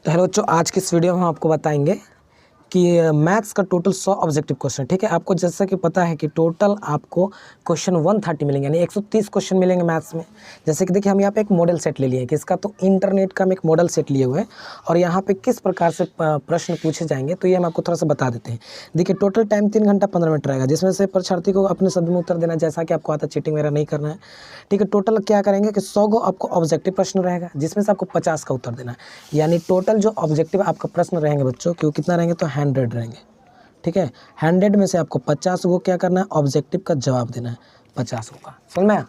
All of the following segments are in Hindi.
तो हेलो बच्चों, आज की इस वीडियो में हम आपको बताएंगे कि मैथ्स का टोटल 100 ऑब्जेक्टिव क्वेश्चन। ठीक है, आपको जैसा कि पता है कि टोटल आपको क्वेश्चन 130 मिलेंगे, यानी 130 क्वेश्चन मिलेंगे मैथ्स में। जैसे कि देखिए, हम यहाँ पे एक मॉडल सेट ले लिए हैं, किसका, तो इंटरनेट का हम एक मॉडल सेट लिए हुए हैं और यहाँ पे किस प्रकार से प्रश्न पूछे जाएंगे तो ये हम आपको थोड़ा सा बता देते हैं। देखिए, टोटल टाइम 3 घंटा 15 मिनट रहेगा, जिसमें से परीक्षार्थी को अपने शब्द में उत्तर देना है, जैसा कि आपको आता है, चीटिंग वगैरह नहीं करना है। ठीक है, टोटल क्या करेंगे कि 100 को आपको ऑब्जेक्टिव प्रश्न रहेगा, जिसमें से आपको 50 का उत्तर देना है। यानी टोटल जो ऑब्जेक्टिव आपका प्रश्न रहेंगे बच्चों, क्यों कितना रहेंगे, तो 100 रहेंगे। ठीक है, 100 में से आपको 50 को क्या करना है, ऑब्जेक्टिव का जवाब देना है 50 का। समझ में आया?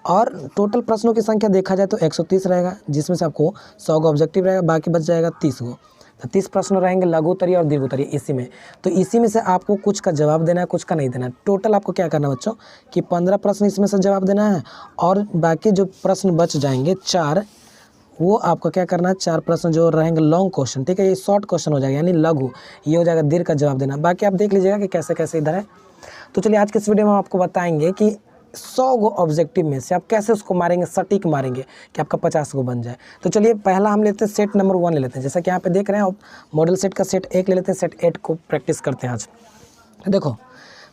और टोटल प्रश्नों की संख्या देखा जाए तो 130 रहेगा, जिसमें से आपको 100 का ऑब्जेक्टिव रहेगा, बाकी बच जाएगा 30 को। तो 30 प्रश्न रहेंगे लघु उत्तरीय और दीर्घ उत्तरीय इसी में। तो इसी में से आपको कुछ का जवाब देना है, कुछ का नहीं देना है। टोटल आपको क्या करना है बच्चों कि 15 प्रश्न इसमें से जवाब देना है और बाकी जो प्रश्न बच जाएंगे 4, वो आपको क्या करना है, 4 प्रश्न जो रहेंगे लॉन्ग क्वेश्चन। ठीक है, ये शॉर्ट क्वेश्चन हो जाएगा, यानी लघु, ये हो जाएगा दीर्घ का जवाब देना। बाकी आप देख लीजिएगा कि कैसे कैसे इधर है। तो चलिए, आज के इस वीडियो में हम आपको बताएंगे कि 100 गो ऑब्जेक्टिव में से आप कैसे उसको मारेंगे, सटीक मारेंगे कि आपका 50 गो बन जाए। तो चलिए, पहला हम लेते हैं सेट नंबर 1 ले लेते हैं। जैसा कि यहाँ पे देख रहे हैं, मॉडल सेट का सेट 1 ले लेते हैं, सेट 8 को प्रैक्टिस करते हैं आज। देखो,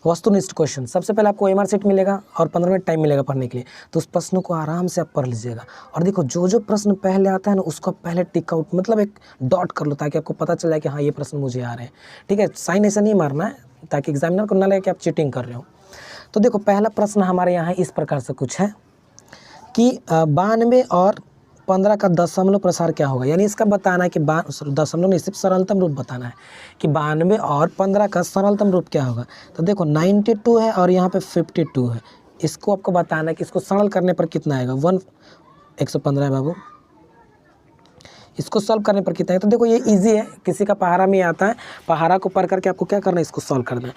वस्तुनिष्ठ क्वेश्चन, सबसे पहले आपको एमआर सेट मिलेगा और 15 मिनट टाइम मिलेगा पढ़ने के लिए। तो उस प्रश्न को आराम से आप पढ़ लीजिएगा और देखो, जो जो प्रश्न पहले आता है ना, उसको पहले टिक आउट, मतलब एक डॉट कर लो, ताकि आपको पता चल जाए कि हाँ, ये प्रश्न मुझे आ रहे हैं। ठीक है, साइन ऐसा नहीं मारना है, ताकि एग्जामिनर को ना लगे कि आप चीटिंग कर रहे हो। तो देखो, पहला प्रश्न हमारे यहाँ इस प्रकार से कुछ है कि 92 और 15 का दशमलव प्रसार क्या होगा। यानी इसका बताना है कि दशमलव नहीं, सिर्फ सरलतम रूप बताना है कि 92 और 15 का सरलतम रूप क्या होगा। तो देखो, 92 है और यहाँ पे 52 है। इसको आपको बताना है कि इसको सरल करने पर कितना आएगा। 115 है बाबू, इसको सॉल्व करने पर कितना है। तो देखो, ये इजी है, किसी का पहाड़ा में आता है, पहाड़ा को पढ़ करके आपको क्या करना है, इसको सॉल्व करना है।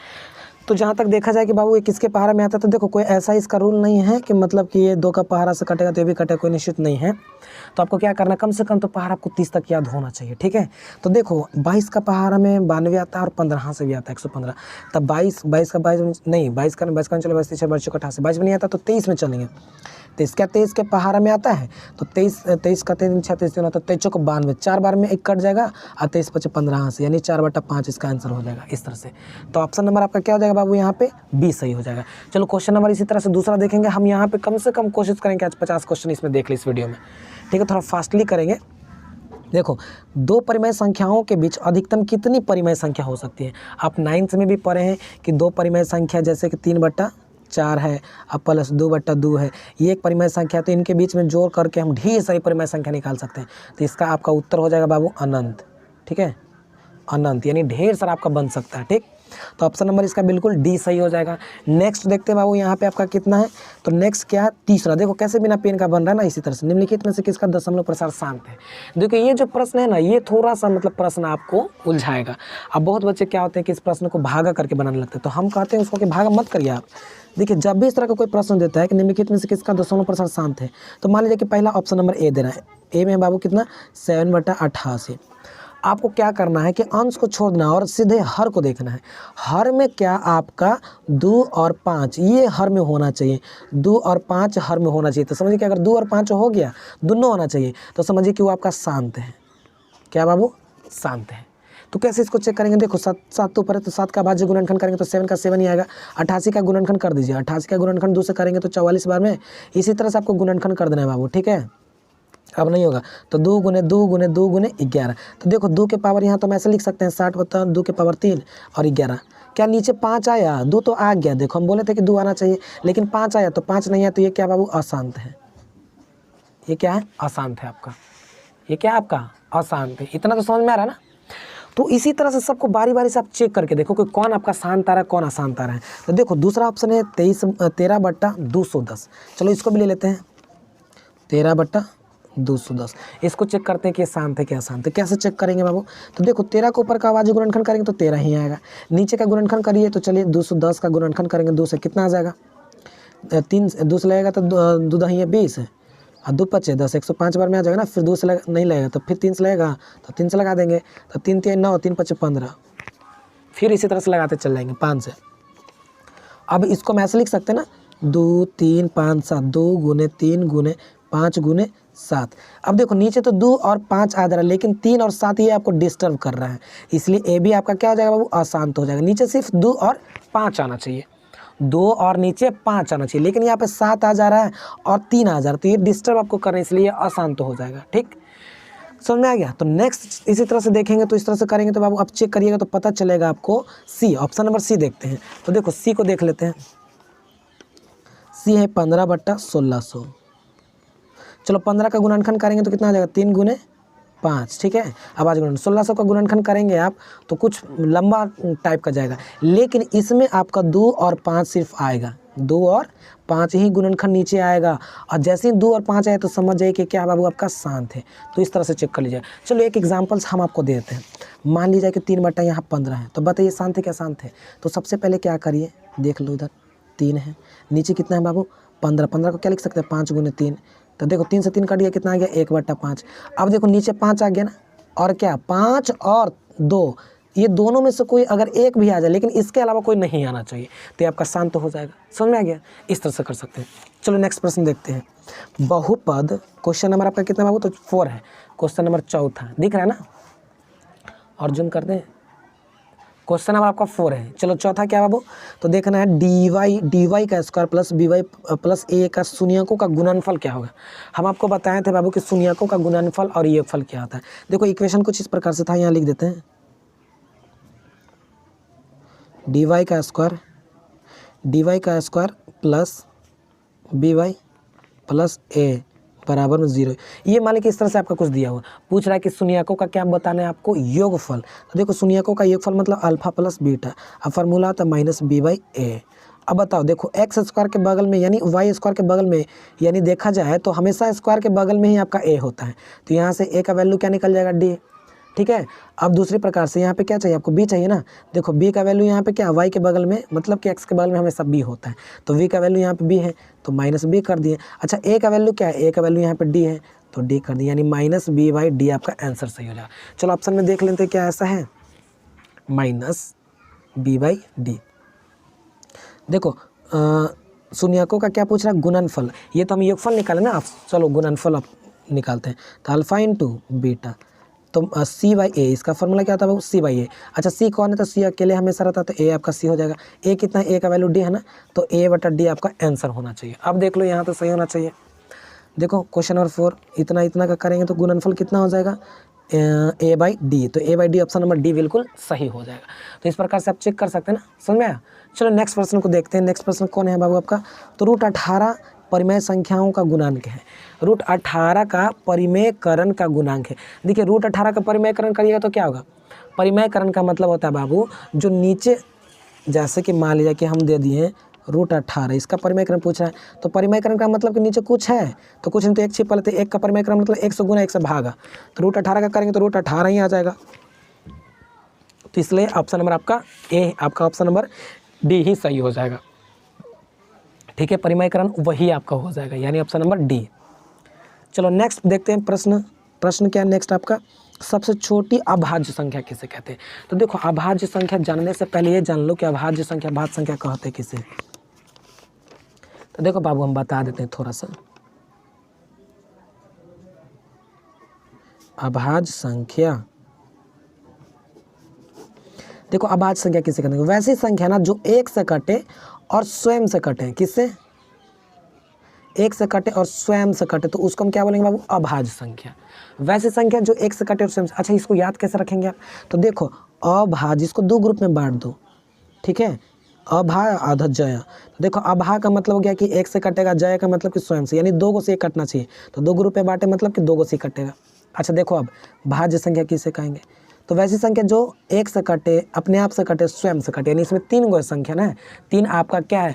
तो जहाँ तक देखा जाए कि बाबू ये किसके पहाड़ा में आता है, तो देखो, कोई ऐसा इसका रूल नहीं है कि मतलब कि ये 2 का पहाड़ा से कटेगा तो ये भी कटेगा, कोई निश्चित नहीं है। तो आपको क्या करना है, कम से कम तो पहाड़ा आपको 30 तक याद होना चाहिए। ठीक है, तो देखो, 22 का पहाड़ा में 92 आता है और 15 से भी आता है 115। तब 22 का 22 नहीं, 22 का चलो, 22 6 22 88, 22 में नहीं आता तो 23 में चलेंगे। 23 के पहाड़ा में आता है तो 23 का 3 36 होता है, 23 को 92, 4 बार में 1 कट जाएगा और 23 5 15 से, यानी 4/5 इसका आंसर हो जाएगा इस तरह से। तो ऑप्शन नंबर आपका क्या हो जाएगा बाबू, यहाँ पे बी सही हो जाएगा। चलो, क्वेश्चन नंबर इसी तरह से दूसरा देखेंगे हम। यहाँ पे कम से कम कोशिश करेंगे आज 50 क्वेश्चन इसमें देख ली इस वीडियो में। ठीक है, थोड़ा फास्टली करेंगे। देखो, 2 परिमेय संख्याओं के बीच अधिकतम कितनी परिमेय संख्या हो सकती है। आप 9th में भी पढ़े हैं कि 2 परिमेय संख्या, जैसे कि 3/4 है और प्लस 2/2 है, ये एक परिमेय संख्या। तो इनके बीच में जोड़ करके हम ढेर सारी परिमेय संख्या निकाल सकते हैं। तो इसका आपका उत्तर हो जाएगा बाबू अनंत। ठीक है, अनंत, यानी ढेर सारा आपका बन सकता है। ठीक, तो ऑप्शन नंबर इसका बिल्कुल डी सही हो जाएगा। नेक्स्ट देखते हैं बाबू, यहाँ पे आपका कितना है। तो नेक्स्ट क्या है, तीसरा। देखो कैसे बिना पेन का बन रहा है ना, इसी तरह से निम्नलिखित में से किसका दशमलव प्रसार शांत है। देखिए, ये जो प्रश्न है ना, ये थोड़ा सा मतलब प्रश्न आपको उलझाएगा। अब बहुत बच्चे क्या होते हैं कि इस प्रश्न को भागा करके बनाने लगते हैं, तो हम कहते हैं उसको कि भागा मत करिए आप। देखिए, जब भी इस तरह का कोई प्रश्न देता है कि निम्नलिखित में से किसका दशमलव प्रसार शांत है, तो मान लीजिए कि पहला ऑप्शन नंबर ए दे रहा है। ए में बाबू कितना, 7/88। आपको क्या करना है कि अंश को छोड़ देना और सीधे हर को देखना है। हर में क्या आपका 2 और 5, ये हर में होना चाहिए। 2 और 5 हर में होना चाहिए। तो समझिए कि अगर 2 और 5 हो गया, दोनों होना चाहिए, तो समझिए कि वो आपका शांत है। क्या बाबू, शांत है। तो कैसे इसको चेक करेंगे, देखो 7 तो ऊपर है, तो 7 का भाज्य गुणनखंड करेंगे तो 7 का 7 ही आएगा। 88 का गुणनखंड कर दीजिए, 88 का गुणनखंड 2 से करेंगे तो 44 बार में। इसी तरह से आपको गुणनखंड कर देना है बाबू। ठीक है, अब नहीं होगा तो 2 गुने 2 गुने 2 गुने 11। तो देखो, 2 के पावर यहाँ तो हम ऐसे लिख सकते हैं, 60/2 के पावर 3 और 11। क्या नीचे 5 आया, 2 तो आ गया। देखो, हम बोले थे कि 2 आना चाहिए, लेकिन 5 आया, तो 5 नहीं आया, तो ये क्या बाबू, अशांत है। ये क्या है, अशांत है आपका। ये क्या है आपका, अशांत है। इतना तो समझ में आ रहा है ना। तो इसी तरह से सबको बारी बारी से आप चेक करके देखो कि कौन आपका शांत आ रहा है, कौन अशांत आ रहा है। तो देखो, दूसरा ऑप्शन है 13/210। चलो, इसको भी ले लेते हैं, 13/210। इसको चेक करते हैं कि शांत है क्या अशांत है। कैसे चेक करेंगे बाबू, तो देखो, 13 के ऊपर का आवाज गुणनखंड करेंगे तो 13 ही आएगा। नीचे का गुणनखंड करिए, तो चलिए 210 का गुणनखंड करेंगे 2 से, कितना आ जाएगा, 3 2 से लगेगा तो 2 दही है 20 है और 2 5 10, 105 बार में आ जाएगा ना। फिर 2 से नहीं लगेगा तो फिर 3 से लगेगा, तो 3 से लगा देंगे, तो 3 3 9, 3 5 15। फिर इसी तरह से लगाते चल जाएंगे 5 से। अब इसको हम ऐसे लिख सकते हैं ना, 2 3 5 7, 2 गुने 3 गुने 5 गुने 7। अब देखो नीचे तो 2 और 5 आ जा रहा है, लेकिन 3 और 7 ये आपको डिस्टर्ब कर रहा है, इसलिए ए बी आपका क्या हो जाएगा बाबू, अशांत हो जाएगा। नीचे सिर्फ 2 और 5 आना चाहिए, 2 और नीचे 5 आना चाहिए, लेकिन यहाँ पे 7 आ जा रहा है और 3 आ जा रहा है, तो ये डिस्टर्ब आपको कर रहे हैं, इसलिए अशांत हो जाएगा। ठीक, समझ में आ गया। तो नेक्स्ट इसी तरह से देखेंगे, तो इस तरह से करेंगे तो बाबू आप चेक करिएगा तो पता चलेगा आपको। सी, ऑप्शन नंबर सी देखते हैं। तो देखो सी को देख लेते हैं। सी है 15/1600। चलो 15 का गुणनखंड करेंगे तो कितना आ जाएगा, 3 गुने 5। ठीक है, अब आज गुणन 1600 का गुणनखंड करेंगे आप तो कुछ लंबा टाइप का जाएगा, लेकिन इसमें आपका 2 और 5 सिर्फ आएगा, 2 और 5 ही गुणनखंड नीचे आएगा। और जैसे ही 2 और 5 आए तो समझ जाइए कि क्या बाबू आपका शांत है। तो इस तरह से चेक कर लीजिए। चलो एक एग्जांपल्स हम आपको दे देते हैं। मान लीजिए कि 3 बटा यहाँ 15 है, तो बताइए शांत है क्या शांत है। तो सबसे पहले क्या करिए, देख लो इधर 3 है, नीचे कितना है बाबू 15। 15 को क्या लिख सकते हैं, 5 गुने 3। तो देखो 3 से 3 कट गया, कितना आ गया 1/5। अब देखो नीचे 5 आ गया ना, और क्या 5 और 2, ये दोनों में से कोई अगर एक भी आ जाए, लेकिन इसके अलावा कोई नहीं आना चाहिए, तो ये आपका शांत हो जाएगा। समझ में आ गया, इस तरह से कर सकते हैं। चलो नेक्स्ट प्रश्न देखते हैं। बहुपद, क्वेश्चन नंबर आपका कितना बाबू, तो 4 है। क्वेश्चन नंबर चौथा दिख रहा है ना, और जूम कर दें। क्वेश्चन नंबर आपका 4 है। चलो चौथा क्या बाबू, तो देखना है dy का square plus by plus a का शून्यकों का गुणनफल क्या होगा। हम आपको बताए थे बाबू कि शून्यकों का गुणनफल और ये फल क्या होता है। देखो इक्वेशन कुछ इस प्रकार से था, यहाँ लिख देते हैं। dy का square plus by plus a बराबर में 0। ये मान लीजिए इस तरह से आपका कुछ दिया हुआ, पूछ रहा है कि शून्यकों का क्या बताना है आपको, योगफल। तो देखो शून्यकों का योगफल मतलब अल्फा प्लस बीटा। अब फार्मूला आता है -b/a। अब बताओ, देखो एक्स स्क्वायर के बगल में यानी वाई स्क्वायर के बगल में, यानी देखा जाए तो हमेशा स्क्वायर के बगल में ही आपका a होता है, तो यहाँ से a का वैल्यू क्या निकल जाएगा, d। ठीक है, अब दूसरी प्रकार से यहाँ पे क्या चाहिए आपको, b चाहिए ना। देखो b का वैल्यू यहाँ पे क्या, y के बगल में, मतलब कि x के बगल में हमेशा b होता है, तो v का वैल्यू यहाँ पे b है तो -b कर दिए। अच्छा a का वैल्यू क्या है, a का वैल्यू यहाँ पे d है तो d कर दिए, यानी -b/d आपका आंसर सही हो जाएगा। चलो ऑप्शन में देख लेते हैं क्या ऐसा है, -b/d। देखो शून्यकों का क्या पूछ रहा है, गुणनफल। ये तो हम योगफल निकाले ना, चलो गुणनफल आप निकालते हैं। तो अल्फा इंटू बीटा, तो c/a, इसका फॉर्मूला क्या था वो, c/a। अच्छा c कौन है, तो c अकेले हमेशा रहता है, तो a आपका c हो जाएगा। a कितना है, a का वैल्यू d है ना, तो a/d आपका आंसर होना चाहिए। अब देख लो यहाँ तो सही होना चाहिए। देखो क्वेश्चन नंबर 4, इतना का करेंगे तो गुणनफल कितना हो जाएगा, a/d। तो a/d ऑप्शन नंबर d बिल्कुल सही हो जाएगा। तो इस प्रकार से आप चेक कर सकते हैं ना, समझ में आया। चलो नेक्स्ट प्रश्न को देखते हैं। नेक्स्ट प्रश्न कौन है बाबू आपका, तो √18 परिमेय संख्याओं का गुणांक है। √18 का परिमेयकरण का गुणांक है। देखिए √18 का परिमेयकरण करिएगा तो क्या होगा, परिमेयकरण का मतलब होता है बाबू जो नीचे, जैसे कि मान लीजिए कि हम दे दिए √18, इसका परिमेयकरण पूछा है, तो परिमेयकरण का मतलब कि नीचे कुछ है तो कुछ नहीं, तो एक छिपा लेते, एक का परिमेयकरण मतलब 100 गुना 1 से भागा, तो √18 का करेंगे तो √18 ही आ जाएगा। तो इसलिए ऑप्शन नंबर आपका ए, आपका ऑप्शन नंबर डी ही सही हो जाएगा। ठीक है, परिमेयकरण वही आपका हो जाएगा, यानी ऑप्शन नंबर डी। चलो नेक्स्ट देखते हैं प्रश्न क्या है नेक्स्ट आपका, सबसे छोटी अभाज्य संख्या किसे कहते हैं। तो देखो अभाज्य संख्या जानने से पहले ये जान लो कि अभाज्य संख्या भाज्य संख्या कहते किसे। तो देखो बाबू हम बता देते हैं थोड़ा सा। अभाज्य संख्या, देखो अभाज्य संख्या किसे कहते हैं, वैसी संख्या ना जो एक से कटे और स्वयं से कटे। किससे, एक से कटे और स्वयं से कटे, तो उसको हम क्या बोलेंगे बाबू, अभाज्य संख्या। वैसी संख्या जो एक से कटे और स्वयं से। अच्छा इसको याद कैसे रखेंगे आप, तो देखो अभाज्य, इसको 2 ग्रुप में बांट दो। ठीक है, अभा आधा जय। तो देखो अभा का मतलब हो गया कि एक से कटेगा, जय का मतलब कि स्वयं से, यानी 2 को से एक कटना चाहिए, तो 2 ग्रुप में बांटे मतलब कि 2 को से कटेगा। अच्छा देखो अब भाज्य संख्या किसे कहेंगे, तो वैसी संख्या जो एक से कटे, अपने आप से कटे, स्वयं से कटे, यानी इसमें 3 गो संख्या ना है, 3 आपका क्या है,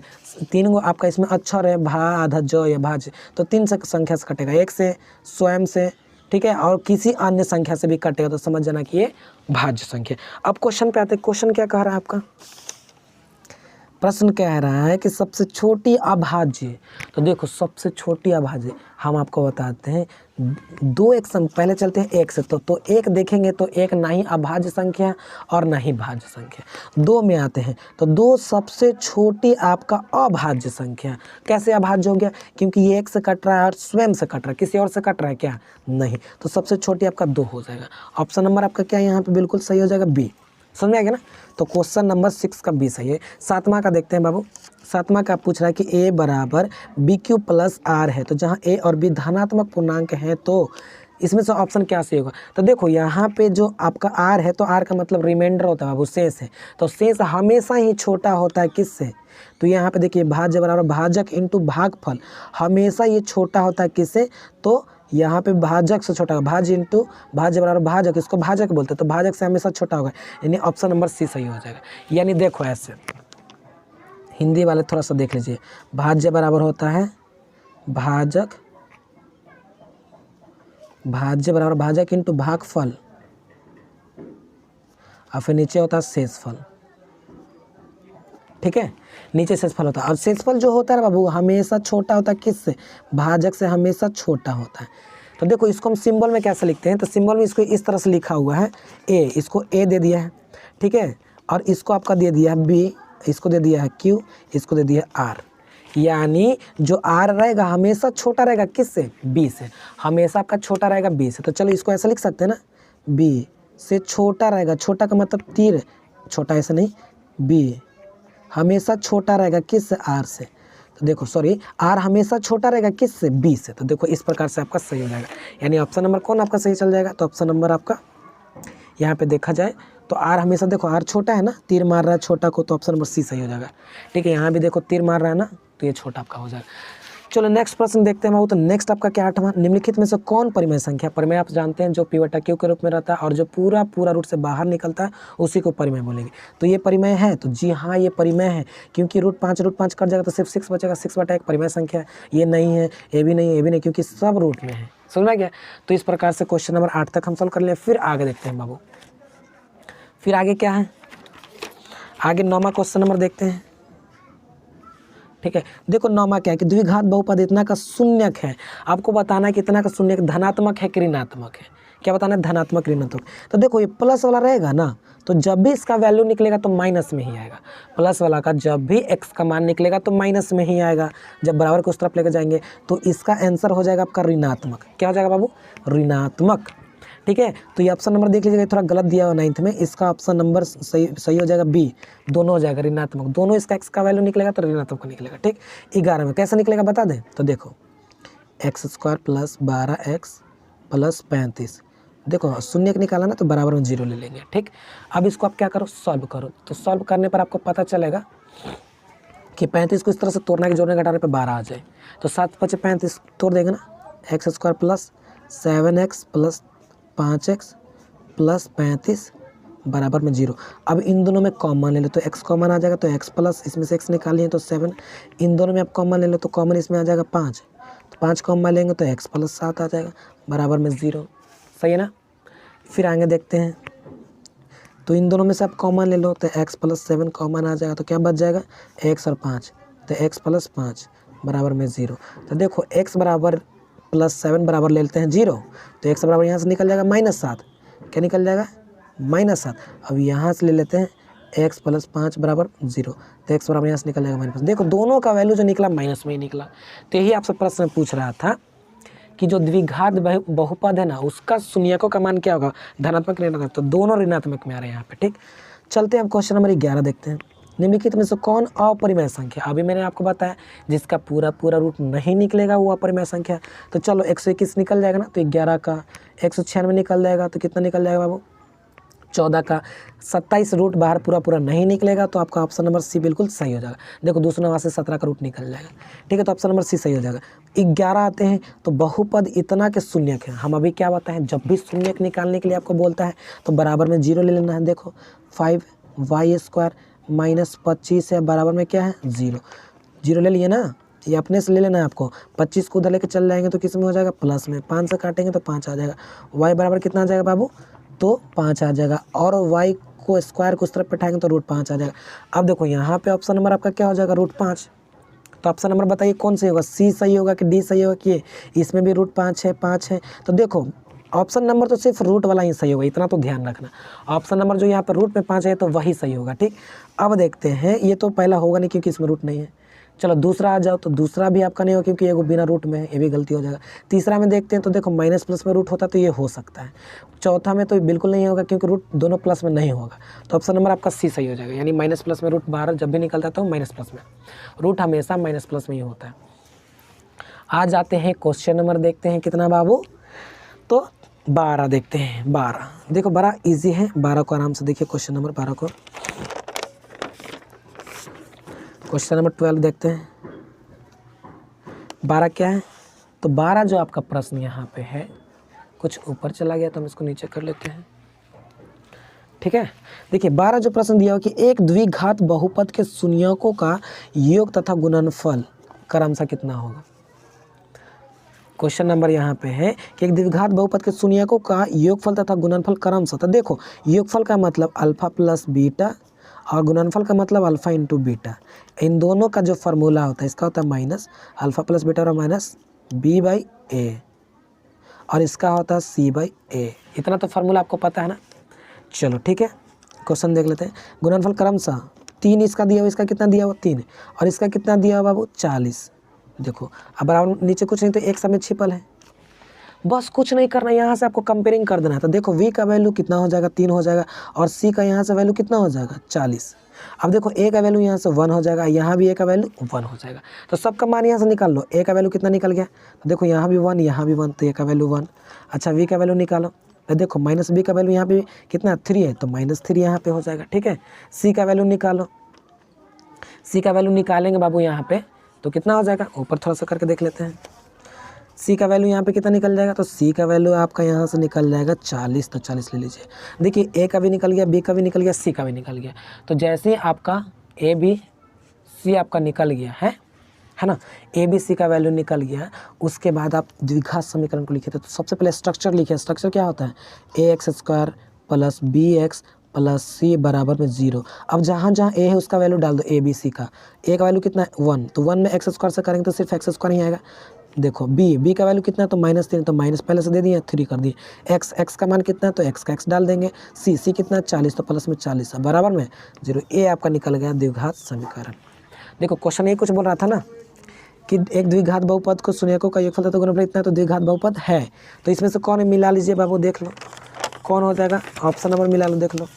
3 गो आपका इसमें अक्षर है, भा आधा ज या भाज्य, तो 3 से संख्या से कटेगा, एक से, स्वयं से, ठीक है, और किसी अन्य संख्या से भी कटेगा, तो समझ जाना कि ये भाज्य संख्या। अब क्वेश्चन पे आते हैं, क्वेश्चन क्या कह रहा है आपका, प्रश्न कह रहा है कि सबसे छोटी अभाज्य, तो देखो सबसे छोटी अभाज्य हम आपको बताते हैं दो एक संख्या, पहले चलते हैं एक से, तो एक देखेंगे तो एक ना ही अभाज्य संख्या और ना ही भाज्य संख्या, दो में आते हैं तो दो सबसे छोटी आपका अभाज्य संख्या। कैसे अभाज्य हो गया? क्योंकि ये एक से कट रहा है और स्वयं से कट रहा है, किसी और से कट रहा है क्या? नहीं, तो सबसे छोटी आपका 2 हो जाएगा। ऑप्शन नंबर आपका क्या है यहाँ पे? बिल्कुल सही हो जाएगा बी। समझ में आ गया ना? तो क्वेश्चन नंबर 6 का बी सही है। 7वां का देखते हैं बाबू। 7वां का पूछ रहा है कि a बराबर बी क्यू प्लस आर है, तो जहाँ a और b धनात्मक पूर्णांक हैं तो इसमें से ऑप्शन क्या सही होगा? तो देखो यहाँ पे जो आपका r है तो r का मतलब रिमाइंडर होता है बाबू, शेष है, तो शेष हमेशा ही छोटा होता है किससे? तो यहाँ पे देखिए भाज्य बराबर भाजक इंटू भागफल, हमेशा ये छोटा होता है किससे? तो यहाँ पे भाजक से छोटा होगा, भाज्य इंटू भाज्य बराबर भाजक, इसको भाजक बोलते हैं, तो भाजक से हमेशा छोटा होगा, यानी ऑप्शन नंबर सी सही हो जाएगा। यानी देखो ऐसे, हिंदी वाले थोड़ा सा देख लीजिए, भाज्य बराबर होता है भाजक, भाज्य बराबर भाजक इंटू भागफल, और फिर नीचे होता है शेषफल। ठीक है, नीचे शेषफल होता है, और शेषफल जो होता है बाबू हमेशा छोटा होता है किससे? भाजक से हमेशा छोटा होता है। तो देखो इसको हम सिंबल में कैसे लिखते हैं? तो सिंबल में इसको इस तरह से लिखा हुआ है ए, इसको ए दे दिया है, ठीक है, और इसको आपका दे दिया है बी, इसको दे दिया है क्यू, इसको दे दिया है आर। यानी जो आर रहेगा हमेशा छोटा रहेगा किससे? बी से, हमेशा आपका छोटा रहेगा बी से। तो चलो इसको ऐसा लिख सकते हैं ना, बी से छोटा रहेगा, छोटा का मतलब तीर, छोटा ऐसा नहीं, बी हमेशा छोटा रहेगा किससे? आर से। तो देखो सॉरी, आर हमेशा छोटा रहेगा किससे? बी से। तो देखो इस प्रकार से आपका सही हो जाएगा, यानी ऑप्शन नंबर कौन आपका सही चल जाएगा? तो ऑप्शन नंबर आपका यहाँ पे देखा जाए तो आर हमेशा, देखो आर छोटा है ना, तीर मार रहा है छोटा को, तो ऑप्शन नंबर सी सही हो जाएगा। ठीक है, यहाँ भी देखो तीर मार रहा है ना, तो ये छोटा आपका हो जाएगा। चलो नेक्स्ट प्रश्न देखते हैं बाबू। तो नेक्स्ट आपका क्या 8वां, निम्नलिखित में से कौन परिमेय संख्या, परिमेय आप जानते हैं जो पी बटा क्यू के रूप में रहता है और जो पूरा रूट से बाहर निकलता है उसी को परिमेय बोलेंगे। तो ये परिमेय है, तो जी हाँ ये परिमेय है, क्योंकि रूट 5 कट जाएगा तो सिर्फ 6 बचेगा, 6/1 परिमेय संख्या है। ये नहीं है, ये भी नहीं, ये भी नहीं, क्योंकि सब रूट में है। समझ में गया? तो इस प्रकार से क्वेश्चन नंबर 8 तक हम सॉल्व कर लिए। फिर आगे देखते हैं बाबू, फिर आगे क्या है? आगे 9वां क्वेश्चन नंबर देखते हैं। ठीक है, देखो 9वां क्या है कि द्विघात बहुपद इतना का शून्यक है, आपको बताना है कि इतना का शून्यक धनात्मक है कि ऋणात्मक है। क्या बताना है? धनात्मक ऋणात्मक। तो देखो ये प्लस वाला रहेगा ना, तो जब भी इसका वैल्यू निकलेगा तो माइनस में ही आएगा। प्लस वाला का जब भी x का मान निकलेगा तो माइनस में ही आएगा, जब बराबर को उस तरफ लेकर जाएंगे तो इसका आंसर हो जाएगा आपका ऋणात्मक। क्या हो जाएगा बाबू? ऋणात्मक। ठीक है, तो ये ऑप्शन नंबर देख लीजिएगा, थोड़ा गलत दिया हुआ 9th में, इसका ऑप्शन नंबर सही हो जाएगा बी, दोनों हो जाएगा ऋणात्मक, दोनों इसका x का वैल्यू निकलेगा तो ऋणात्मक का निकलेगा। ठीक, 11 में कैसे निकलेगा बता दें? तो देखो x² + 12x + 35, देखो शून्य निकाला ना तो बराबर में 0 ले लेंगे। ठीक, अब इसको आप क्या करो? सॉल्व करो। तो सॉल्व करने पर आपको पता चलेगा कि 35 को इस तरह से तोड़ना है कि जोड़ने घटाने पर 12 आ जाए, तो 7 × 5 = 35 तोड़ देंगे ना, x² + 7x + 5x + 35 बराबर में 0। अब इन दोनों में कॉमन ले लो तो x कॉमन आ जाएगा, तो x प्लस इसमें से x निकालिए तो 7, इन दोनों में आप कॉमन ले लो तो कॉमन इसमें आ जाएगा 5, तो 5 कॉमन लेंगे तो x + 7 आ जाएगा बराबर में 0। सही है ना? फिर आगे देखते हैं, तो इन दोनों में से आप कॉमन ले लो तो x + 7 कॉमन आ जाएगा, तो क्या बच जाएगा? x और 5, तो x + 5 बराबर में 0। तो देखो x बराबर +7 बराबर ले लेते हैं 0, तो x बराबर यहाँ से निकल जाएगा -7, क्या निकल जाएगा? -7। अब यहाँ से ले लेते हैं x + 5 बराबर 0, तो x बराबर यहाँ से निकल जाएगा -5। देखो दोनों का वैल्यू जो निकला माइनस में ही निकला। तो यही आपसे प्रश्न पूछ रहा था कि जो द्विघात बहुपद है ना उसका शून्यकों का मान क्या होगा? धनात्मक ऋणात्मक, तो दोनों ऋणात्मक में आ रहे हैं यहाँ पे। ठीक, चलते हैं हम क्वेश्चन नंबर 11 देखते हैं। निम्नलिखित में से कौन अपरिमेय संख्या, अभी मैंने आपको बताया जिसका पूरा रूट नहीं निकलेगा वो अपरिमेय संख्या। तो चलो 121 निकल जाएगा ना, तो 11 का 196 निकल जाएगा, तो कितना निकल जाएगा बाबू? 14 का 27 रूट बाहर पूरा नहीं निकलेगा, तो आपका ऑप्शन नंबर सी बिल्कुल सही हो जाएगा। देखो दूसरे नंबर से 17 का रूट निकल जाएगा। ठीक है, तो ऑप्शन नंबर सी सही हो जाएगा। 11 आते हैं तो बहुपद इतना के शून्यक है। हम अभी क्या बताएं, जब भी शून्यक निकालने के लिए आपको बोलता है तो बराबर में 0 ले लेना है। देखो 5y² - 25 है बराबर में क्या है? 0 ले लिए ना, ये अपने से ले लेना है आपको। 25 को उधर लेके चल जाएंगे तो किस में हो जाएगा? प्लस में। 5 से काटेंगे तो 5 आ जाएगा। y बराबर कितना आ जाएगा बाबू? तो 5 आ जाएगा। और y इसको स्क्वायर को उस तरफ बैठाएंगे तो √5 आ जाएगा। अब देखो यहाँ पे ऑप्शन नंबर आपका क्या हो जाएगा, √5। तो ऑप्शन नंबर बताइए कौन सही होगा, सी सही होगा कि डी सही होगा कि ये, इसमें भी √5 है, 5 है। तो देखो ऑप्शन नंबर तो सिर्फ रूट वाला ही सही होगा, इतना तो ध्यान रखना। ऑप्शन नंबर जो यहाँ पर रूट में 5 है तो वही सही होगा, ठीक। अब देखते हैं, ये तो पहला होगा नहीं क्योंकि इसमें रूट नहीं है। चलो दूसरा आ जाओ, तो दूसरा भी आपका नहीं होगा क्योंकि ये बिना रूट में है, ये भी गलती हो जाएगा। तीसरा में देखते हैं तो देखो माइनस प्लस में रूट होता तो ये हो सकता है। चौथा में तो बिल्कुल नहीं होगा क्योंकि रूट दोनों प्लस में नहीं होगा। तो ऑप्शन नंबर आपका सी सही हो जाएगा, यानी माइनस प्लस में रूट बाहर जब भी निकलता है तो माइनस प्लस में, रूट हमेशा माइनस प्लस में ही होता है। आ जाते हैं क्वेश्चन नंबर, देखते हैं कितना बाबू, तो 12 देखते हैं। 12 देखो बड़ा इजी है, 12 को आराम से देखिए। क्वेश्चन नंबर 12 को, क्वेश्चन नंबर 12 देखते हैं। 12 क्या है, तो 12 जो आपका प्रश्न यहाँ पे है कुछ ऊपर चला गया तो हम इसको नीचे कर लेते हैं, ठीक है। देखिए 12 जो प्रश्न दिया हो कि एक द्विघात बहुपद के शून्यकों का योग तथा गुणनफल क्रमशः कितना होगा। क्वेश्चन नंबर यहाँ पे है कि एक द्विघात बहुपद के शून्यकों का योगफल तथा गुणनफल क्रमशः। तो देखो योगफल का मतलब अल्फा प्लस बीटा और गुणनफल का मतलब अल्फा इंटू बीटा। इन दोनों का जो फार्मूला होता है इसका होता है माइनस अल्फा प्लस बीटा और माइनस बी बाई ए, और इसका होता है सी बाई ए। इतना तो फार्मूला आपको पता है ना। चलो ठीक है, क्वेश्चन देख लेते हैं। गुणनफल क्रमशः 3 इसका दिया हुआ, इसका कितना दिया हुआ 3, और इसका कितना दिया हुआ बाबू 40। देखो अब बराबर नीचे कुछ नहीं तो एक समय छिपल है, बस कुछ नहीं करना, यहाँ से आपको कंपेयरिंग कर देना है। तो देखो v का वैल्यू कितना हो जाएगा 3 हो जाएगा, और c का यहाँ से वैल्यू कितना हो जाएगा 40। अब देखो a का वैल्यू यहाँ से 1 हो जाएगा, यहाँ भी a का वैल्यू 1 हो जाएगा। तो सबका मान यहाँ से निकाल लो। a का वैल्यू कितना निकल गया, तो देखो यहाँ भी 1 यहाँ भी 1, तो a का वैल्यू 1। अच्छा v का वैल्यू निकालो, तो देखो माइनस b का वैल्यू यहाँ पे कितना 3 है, तो -3 यहाँ पे हो जाएगा, ठीक है। c का वैल्यू निकालो, c का वैल्यू निकालेंगे बाबू यहाँ पे तो कितना हो जाएगा, ऊपर थोड़ा सा करके देख लेते हैं। सी का वैल्यू यहाँ पे कितना निकल जाएगा, तो सी का वैल्यू आपका यहाँ से निकल जाएगा 40, तो 40 ले लीजिए। देखिए ए का भी निकल गया, बी का भी निकल गया, सी का भी निकल गया। तो जैसे आपका ए बी सी आपका निकल गया है ना, ए बी सी का वैल्यू निकल गया, उसके बाद आप द्विघात समीकरण को लिखे थे। तो सबसे पहले स्ट्रक्चर लिखे। स्ट्रक्चर क्या होता है, a x square plus b x plus c बराबर में 0। अब जहाँ जहाँ ए है उसका वैल्यू डाल दो। ए बी सी का ए का वैल्यू कितना है 1, तो 1 में एक्स स्क्वायर से करेंगे तो सिर्फ एक्स स्क्वायर ही आएगा। देखो बी का वैल्यू कितना है तो -3, तो माइनस पहले से दे दिए 3 कर दिए। एक्स का मान कितना है तो एक्स का एक्स डाल देंगे। सी कितना है 40, तो प्लस में 40 है बराबर में 0। ए आपका निकल गया द्विघात समीकरण। देखो क्वेश्चन ये कुछ बोल रहा था ना कि एक द्विघात बहुपद को शून्यकों का योगफल तथा गुणनफल इतना, तो द्विघात बहुपद है। तो इसमें से कौन है मिला लीजिए बाबू, देख लो कौन हो जाएगा। ऑप्शन नंबर मिला लो, देख लो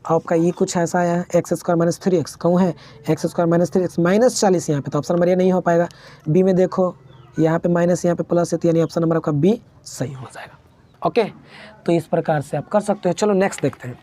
आपका ये कुछ ऐसा आया है एक्स स्क्वायर माइनस 3x, कहूँ है एक्स स्क्वायर माइनस 3x -40 यहाँ पे, तो ऑप्शन नंबर ये नहीं हो पाएगा। बी में देखो यहाँ पे माइनस यहाँ पे प्लस है, तो यानी ऑप्शन नंबर आपका बी सही हो जाएगा। ओके, तो इस प्रकार से आप कर सकते हो। चलो नेक्स्ट देखते हैं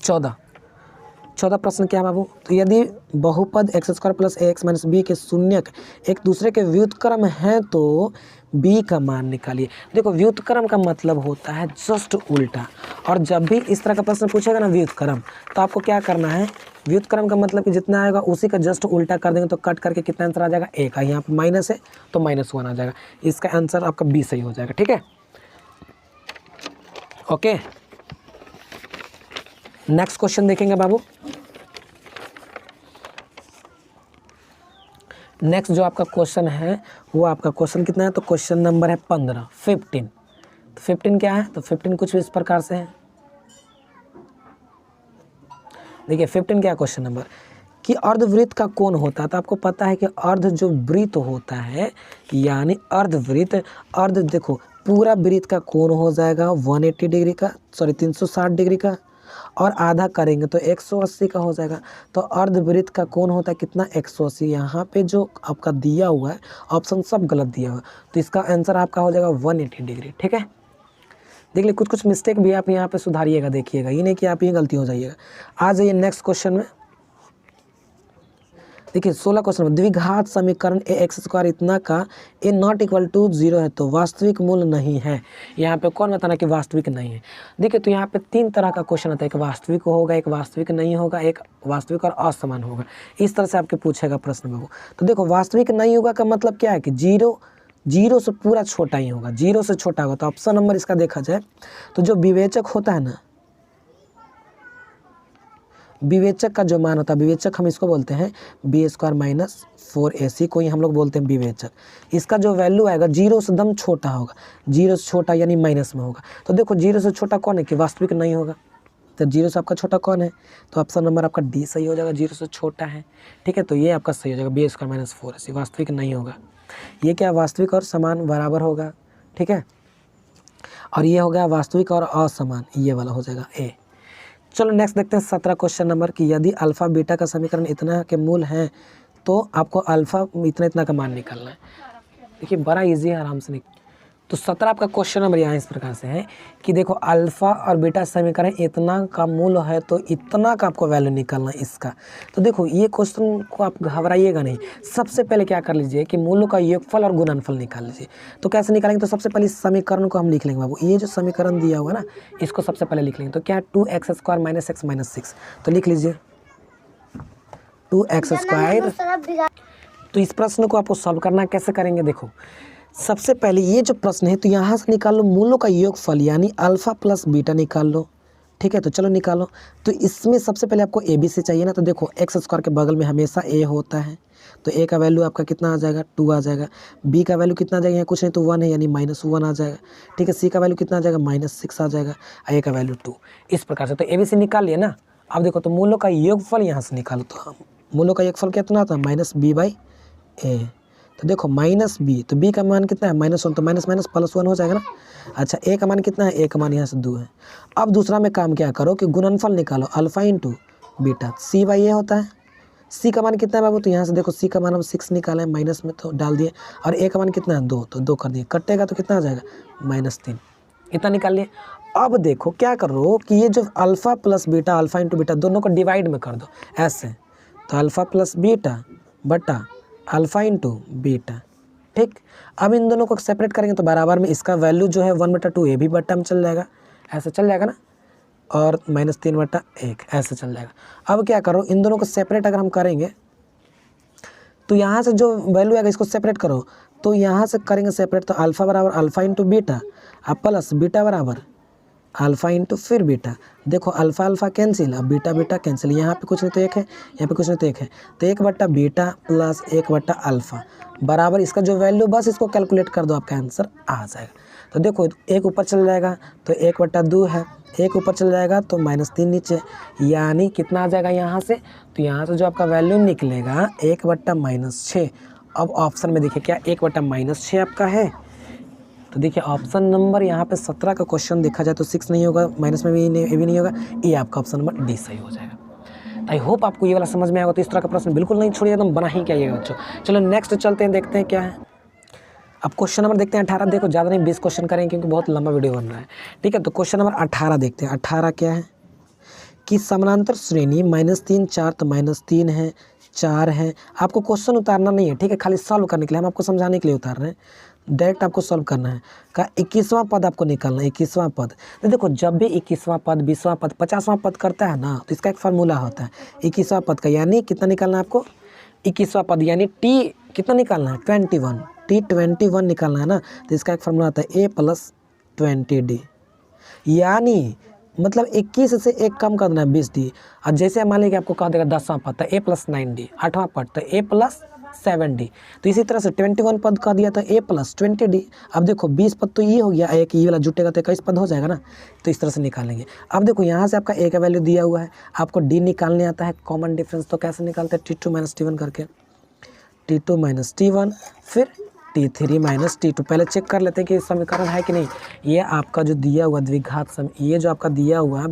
14 प्रश्न क्या है बाबू, तो यदि बहुपद एक्स स्क्वायर प्लस ए एक्स माइनस बी के शून्यक एक दूसरे के व्युत्क्रम हैं तो b का मान निकालिए। देखो व्युत्क्रम का मतलब होता है जस्ट उल्टा, और जब भी इस तरह का प्रश्न पूछेगा ना व्युत्क्रम, तो आपको क्या करना है, व्युत्क्रम का मतलब कि जितना आएगा उसी का जस्ट उल्टा कर देंगे, तो कट करके कितना आंसर आ जाएगा ए का, यहाँ पे माइनस है तो -1 आ जाएगा। इसका आंसर आपका बी सही हो जाएगा, ठीक है। ओके, नेक्स्ट क्वेश्चन देखेंगे बाबू। नेक्स्ट जो आपका क्वेश्चन है वो आपका क्वेश्चन कितना है, तो क्वेश्चन नंबर है 15 15। तो 15 क्या है, तो 15 कुछ इस प्रकार से है। देखिए 15 क्या क्वेश्चन नंबर कि अर्धवृत्त का कोण होता है। तो आपको पता है कि अर्ध जो वृत्त होता है यानी अर्धवृत्त, अर्ध देखो पूरा वृत्त का कोण हो जाएगा 180 डिग्री का, सॉरी 360 डिग्री का, और आधा करेंगे तो 180 का हो जाएगा। तो अर्धवृत्त का कोण होता है कितना 180। यहाँ पे जो आपका दिया हुआ है ऑप्शन सब गलत दिया हुआ है, तो इसका आंसर आपका हो जाएगा 180 डिग्री, ठीक है। देख लीजिए कुछ मिस्टेक भी आप यहाँ पे सुधारिएगा, देखिएगा, ये नहीं कि आप ये गलती हो जाइएगा। आ जाइए नेक्स्ट क्वेश्चन में। देखिए 16 क्वेश्चन में द्विघात समीकरण ए एक्स स्क्वायर इतना का ए नॉट इक्वल टू 0 है तो वास्तविक मूल नहीं है। यहाँ पे कौन बताना कि वास्तविक नहीं है। देखिए तो यहाँ पे 3 तरह का क्वेश्चन आता है, एक वास्तविक होगा, एक वास्तविक नहीं होगा, एक वास्तविक और असमान होगा। इस तरह से आपके पूछेगा प्रश्न में वो। तो देखो वास्तविक नहीं होगा का मतलब क्या है कि 0 से पूरा छोटा ही होगा, 0 से छोटा होगा। तो ऑप्शन नंबर इसका देखा जाए तो जो विवेचक होता है ना, विवेचक का जो मान होता है, विवेचक हम इसको बोलते हैं b² माइनस 4ac को ही हम लोग बोलते हैं विवेचक। इसका जो वैल्यू आएगा 0 से एकदम छोटा होगा, 0 से छोटा यानी माइनस में होगा। तो देखो 0 से छोटा कौन है कि वास्तविक नहीं होगा, तो 0 से आपका छोटा कौन है, तो ऑप्शन नंबर आपका डी सही हो जाएगा, 0 से छोटा है। ठीक है, तो ये आपका सही हो जाएगा b² माइनस 4ac, वास्तविक नहीं होगा। ये क्या वास्तविक और समान बराबर होगा। ठीक है, और ये हो गया वास्तविक और असमान, ये वाला हो जाएगा ए। चलो नेक्स्ट देखते हैं 17 क्वेश्चन नंबर कि यदि अल्फा बीटा का समीकरण इतना के मूल हैं तो आपको अल्फा इतना इतना का मान निकालना है। देखिए बड़ा इजी है, आराम से तो 17 आपका क्वेश्चन नंबर यहाँ इस प्रकार से है कि देखो अल्फा और बीटा समीकरण इतना का मूल है तो इतना का आपको वैल्यू निकालना है इसका। तो देखो ये क्वेश्चन को आप घबराइएगा नहीं, सबसे पहले क्या कर लीजिए कि मूलों का योगफल और गुणनफल निकाल लीजिए। तो कैसे निकालेंगे, तो सबसे पहले इस समीकरण को हम लिख लेंगे बाबू, ये जो समीकरण दिया हुआ ना इसको सबसे पहले लिख लेंगे। तो क्या 2x² माइनस x माइनस 6, तो लिख लीजिए 2x²। तो इस प्रश्न को आपको सॉल्व करना है, कैसे करेंगे देखो, सबसे पहले ये जो प्रश्न है तो यहाँ से निकाल लो मूलों का योगफल यानी अल्फा प्लस बीटा निकाल लो। ठीक है, तो चलो निकालो। तो इसमें सबसे पहले आपको ए बी से चाहिए ना, तो देखो x² के बगल में हमेशा a होता है, तो a का वैल्यू आपका कितना आ जाएगा 2 आ जाएगा। b का वैल्यू कितना आ जाएगा, यहाँ कुछ नहीं तो 1 है यानी -1 आ जाएगा। ठीक है, c का वैल्यू कितना आ जाएगा -6 आ जाएगा, a का वैल्यू 2। इस प्रकार से तो ए बी से निकाल लिया ना। अब देखो तो मूलों का योगफल यहाँ से निकालो, तो मूलों का योगफल कितना आता है -b/a। तो देखो -b, तो b का मान कितना है -1, तो माइनस माइनस प्लस 1 हो जाएगा ना। अच्छा a का मान कितना है, a का मान यहाँ से 2 है। अब दूसरा में काम क्या करो कि गुणनफल निकालो, अल्फा इंटू बीटा, c/a होता है। c का मान कितना है बाबू, तो यहाँ से देखो c का मान हम 6 निकाले माइनस में तो डाल दिए, और a का मान कितना है 2, तो 2 कर दिए, कटेगा तो कितना आ जाएगा -3, इतना निकाल लिए। अब देखो क्या करो कि ये जो alpha plus beta, alpha into beta दोनों को डिवाइड में कर दो ऐसे, तो अल्फा प्लस बीटा बटा अल्फा इंटू बीटा। ठीक, अब इन दोनों को सेपरेट करेंगे तो बराबर में इसका वैल्यू जो है 1/2 ये भी बट्टा में चल जाएगा, ऐसे चल जाएगा ना, और -3/1 ऐसे चल जाएगा। अब क्या करो, इन दोनों को सेपरेट अगर हम करेंगे तो यहाँ से जो वैल्यू आएगा इसको सेपरेट करो, तो यहाँ से करेंगे सेपरेट, तो अल्फा बराबर अल्फा इंटू बीटा अब प्लस बीटा बराबर अल्फा इंटू फिर बीटा। देखो अल्फा अल्फा कैंसिल, अब बीटा बीटा कैंसिल, यहाँ पे कुछ नहीं तो 1 है, यहाँ पे कुछ नहीं तो 1 है, तो 1/बीटा प्लस 1/अल्फा बराबर इसका जो वैल्यू बस इसको कैलकुलेट कर दो, आपका आंसर आ जाएगा। तो देखो 1 ऊपर चल जाएगा तो 1/2 है, 1 ऊपर चल जाएगा तो -3 नीचे, यानी कितना आ जाएगा यहाँ से, तो यहाँ से जो आपका वैल्यू निकलेगा 1/-6। अब ऑप्शन में देखिए क्या 1/-6 आपका है, तो देखिए ऑप्शन नंबर यहाँ पे 17 का क्वेश्चन देखा जाए तो 6 नहीं होगा, माइनस में भी नहीं होगा, ये आपका ऑप्शन नंबर डी सही हो जाएगा। आई होप आपको ये वाला समझ में आएगा। तो इस तरह का प्रश्न बिल्कुल नहीं छोड़िए, एकदम बना ही क्या आइएगा बच्चों। चलो नेक्स्ट चलते हैं, देखते हैं क्या है। अब क्वेश्चन नंबर देखते हैं 18। देखो ज़्यादा नहीं 20 क्वेश्चन करेंगे क्योंकि बहुत लंबा वीडियो बन रहा है। ठीक है, तो क्वेश्चन नंबर 18 देखते हैं। 18 क्या है कि समानांतर श्रेणी -3 4, तो -3 है 4 है। आपको क्वेश्चन उतारना नहीं है, ठीक है, खाली सॉल्व करने के लिए, हम आपको समझाने के लिए उतार रहे हैं, डायरेक्ट आपको सॉल्व करना है। का 21वां पद आपको निकालना है, 21वां पद। तो देखो जब भी 21वां पद, 20वां पद, 50वां पद करता है ना, तो इसका एक फार्मूला होता है 21वां पद का, यानी कितना निकालना है आपको 21वां पद, यानी टी कितना निकालना है 21, टी 21 निकालना है ना। तो इसका एक फार्मूला आता है a + 20d, यानी मतलब 21 से 1 कम कर देना है 20d। और जैसे मान लीजिए आपको कह देगा 10वां पद तो a + 9d, 8वां पद तो a + 7d, तो इसी तरह से 21 पद का दिया तो a + 20d। अब देखो 20 पद तो ये हो गया, एक ये वाला जुटेगा तो 21 पद हो जाएगा ना, तो इस तरह से निकालेंगे। अब देखो यहाँ से आपका a का वैल्यू दिया हुआ है, आपको d निकालने आता है कॉमन डिफरेंस, तो कैसे निकालते हैं t2 - t1 करके, t2 - t1 फिर t3 - t2। पहले चेक कर लेते हैं कि समीकरण है कि नहीं। ये आपका जो दिया हुआ द्विघात ये जो आपका दिया हुआ है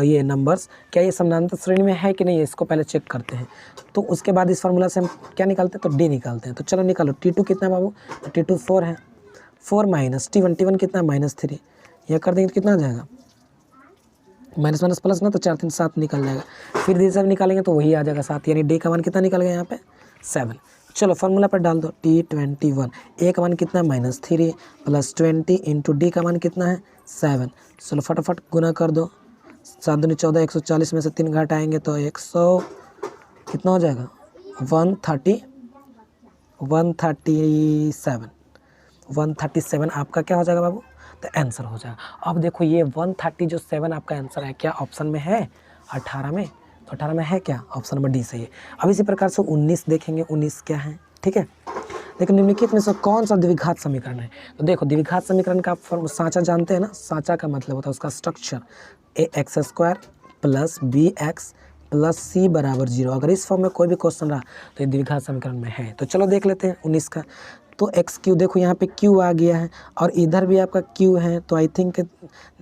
ये नंबर्स, क्या ये समानांतर श्रेणी में है कि नहीं, इसको पहले चेक करते हैं। तो उसके बाद इस फार्मूला से हम क्या निकालते हैं, तो d निकालते हैं। तो चलो निकालो, t2 कितना है बाबू, तो t2 4 है, 4 - t1, t1 कितना है -3, यह कर देंगे तो कितना आ जाएगा माइनस माइनस प्लस ना, तो 4 3 7 निकल जाएगा। फिर धीरे से निकालेंगे तो वही आ जाएगा 7, यानी d का मान कितना निकल गया यहाँ पे 7। चलो फार्मूला पर डाल दो, t21, a का मान कितना है -3 + 20 इंटू d का मान कितना है 7। चलो फटाफट गुना कर दो, 7 दूनी 14, 140 में से 3 घटाएंगे तो 100 कितना हो जाएगा 137 आपका क्या हो जाएगा बाबू, तो आंसर हो जाएगा। अब देखो ये 130 जो 7 आपका आंसर है, क्या ऑप्शन में है 18 में, तो 18 में है क्या, ऑप्शन नंबर डी सही है। अब इसी प्रकार से 19 देखेंगे, 19 क्या है, ठीक है। लेकिन निम्नलिखित में से कौन सा द्विघात समीकरण है। तो देखो द्विघात समीकरण का आप साँचा जानते हैं ना, साँचा का मतलब होता है उसका structure ax² plus bx plus c बराबर 0। अगर इस फॉर्म में कोई भी क्वेश्चन रहा तो ये द्विघात समीकरण में है। तो चलो देख लेते हैं 19 का। तो एक्स क्यू, देखो यहाँ पे क्यू आ गया है और इधर भी आपका क्यू है, तो आई थिंक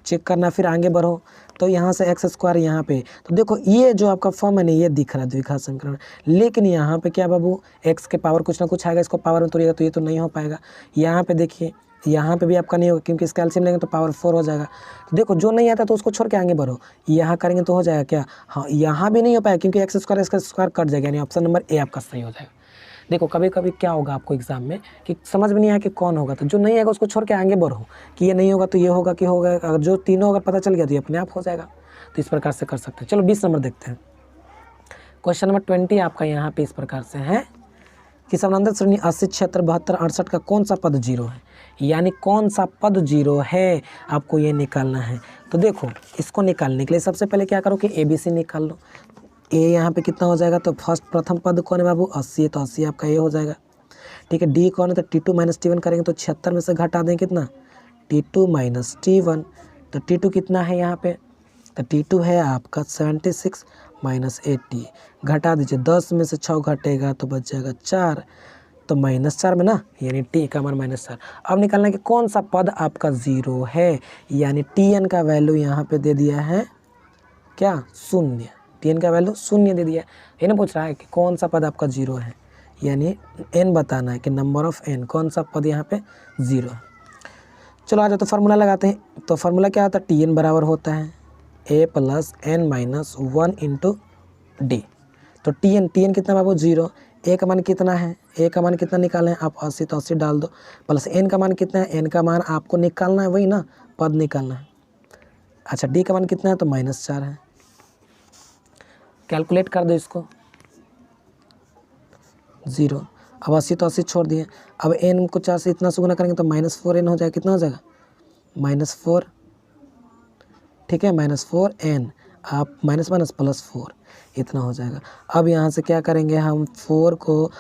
चेक करना, फिर आगे बढ़ो तो यहाँ से x² यहाँ पे, तो देखो ये जो आपका फॉर्म है ना ये दिख रहा है द्विघात समीकरण। लेकिन यहाँ पे क्या बाबू, x के पावर कुछ ना कुछ आएगा, इसको पावर में तोड़िएगा तो ये तो नहीं हो पाएगा। यहाँ पे देखिए, यहाँ पे भी आपका नहीं होगा क्योंकि इसका एलसीएम लेंगे तो पावर 4 हो जाएगा। तो देखो जो नहीं आता तो उसको छोड़ के आगे बढ़ो, यहाँ करेंगे तो हो जाएगा क्या, हाँ यहाँ भी नहीं हो पाएगा क्योंकि x² कट जाएगा, यानी ऑप्शन नंबर ए आपका सही हो जाएगा। देखो कभी कभी क्या होगा आपको एग्जाम में कि समझ में नहीं आया कि कौन होगा, तो जो नहीं आएगा उसको छोड़ के आगे बढ़ो कि ये नहीं होगा तो ये होगा कि होगा, अगर जो तीनों अगर पता चल गया तो ये अपने आप हो जाएगा। तो इस प्रकार से कर सकते हैं। चलो 20 नंबर देखते हैं। क्वेश्चन नंबर 20 आपका यहाँ पे इस प्रकार से है कि समानांतर श्रेणी 80, 76, 72, 68 का कौन सा पद 0 है, यानी कौन सा पद 0 है आपको ये निकालना है। तो देखो इसको निकालने के लिए सबसे पहले क्या करो कि ABC निकाल लो। ए यहाँ पे कितना हो जाएगा, तो फर्स्ट प्रथम पद कौन है बाबू, 80 है, तो 80 आपका ए हो जाएगा, ठीक है। डी कौन है, तो T2 माइनस T1 करेंगे तो 76 में से घटा दें कितना, T2 माइनस T1, तो T2 कितना है यहाँ पे, तो T2 है आपका 76 माइनस 80, घटा दीजिए, 10 में से 6 घटेगा तो बच जाएगा 4, तो -4 में ना, यानी T का मान -4। अब निकालना है कि कौन सा पद आपका 0 है, यानी Tn का वैल्यू यहाँ पे दे दिया है क्या, 0। Tn का वैल्यू 0 दे दिया है। ये ना पूछ रहा है कि कौन सा पद आपका 0 है, यानी n बताना है कि नंबर ऑफ n, कौन सा पद यहाँ पे 0 है। चलो आ जाओ तो फार्मूला लगाते हैं। तो फार्मूला क्या होता है, Tn बराबर होता है a plus n minus 1 into D. तो Tn कितना बाबू 0, a का मान कितना है, a का मान कितना निकालें आप 80, तो 80 डाल दो, प्लस n का मान कितना है, n का मान आपको निकालना है वही ना, पद निकालना है। अच्छा d का मान कितना है, तो -4 है, कैलकुलेट कर दो इसको, 0। अब 80 तो 80 छोड़ दिए, अब n को 4 से इतना से गुना करेंगे तो -4n हो जाएगा, कितना हो जाएगा, -4, ठीक है, -4n, आप माइनस माइनस +4 इतना हो जाएगा। अब यहाँ से क्या करेंगे हम, 4 को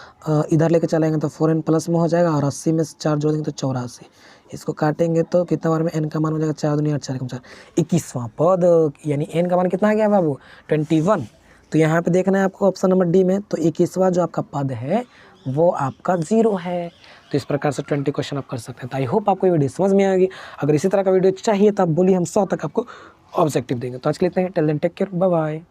इधर लेके चलेंगे तो 4n प्लस में हो जाएगा, और 80 में से 4 जोड़ेंगे तो 84, इसको काटेंगे तो कितना बार में n का मान हो जाएगा, 4 दूनी 8, 4 कम 4, 21वां पद, यानी n का मान कितना आ गया बाबू, 21। तो यहाँ पे देखना है आपको ऑप्शन नंबर डी में, तो 21वां जो आपका पद है वो आपका 0 है। तो इस प्रकार से 20 क्वेश्चन आप कर सकते हैं। तो आई होप आपको ये वीडियो समझ में आएगी। अगर इसी तरह का वीडियो चाहिए तो आप बोलिए, हम 100 तक आपको ऑब्जेक्टिव देंगे। तो आज के लिए इतना ही, till then take care, bye bye.